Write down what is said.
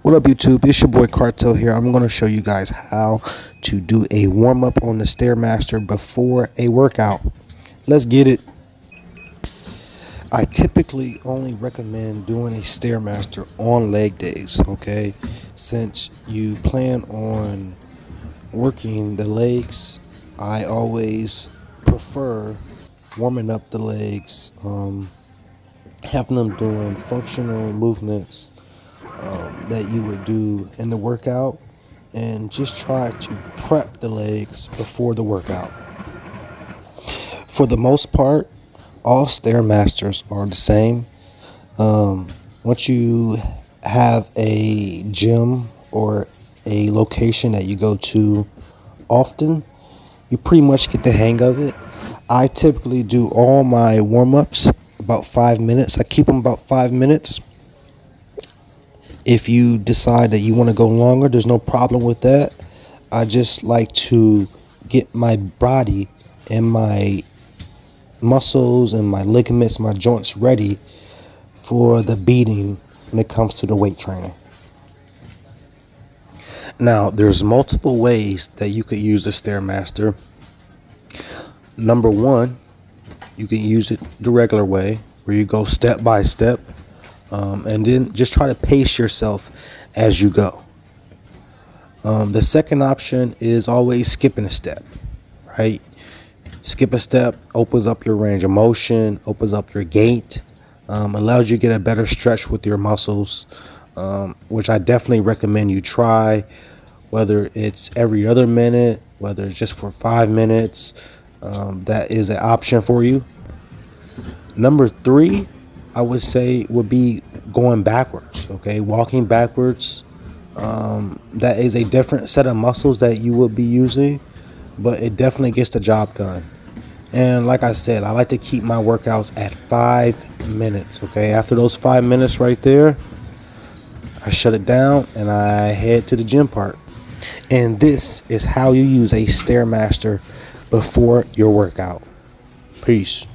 What up, YouTube? It's your boy Cartel here. I'm going to show you guys how to do a warm-up on the Stairmaster before a workout. Let's get it. I typically only recommend doing a Stairmaster on leg days, okay? Since you plan on working the legs, I always prefer warming up the legs, having them doing functional movements that you would do in the workout, and just try to prep the legs before the workout. For the most part, all Stairmasters are the same. Once you have a gym or a location that you go to often, you pretty much get the hang of it. I typically do all my warm-ups about 5 minutes. I keep them about 5 minutes. If you decide that you want to go longer, there's no problem with that. I just like to get my body and my muscles and my ligaments, my joints ready for the beating when it comes to the weight training. Now, there's multiple ways that you could use the Stairmaster. Number one, you can use it the regular way, where you go step by step. And then just try to pace yourself as you go. The second option is always skipping a step, right? Skip a step opens up your range of motion, opens up your gait, allows you to get a better stretch with your muscles, which I definitely recommend you try, whether it's every other minute, whether it's just for 5 minutes. That is an option for you. Number three, I would say, would be going backwards, okay? Walking backwards. That is a different set of muscles that you will be using, but it definitely gets the job done. And like I said, I like to keep my workouts at 5 minutes, okay? After those 5 minutes right there, I shut it down and I head to the gym part. And this is how you use a Stairmaster before your workout. Peace.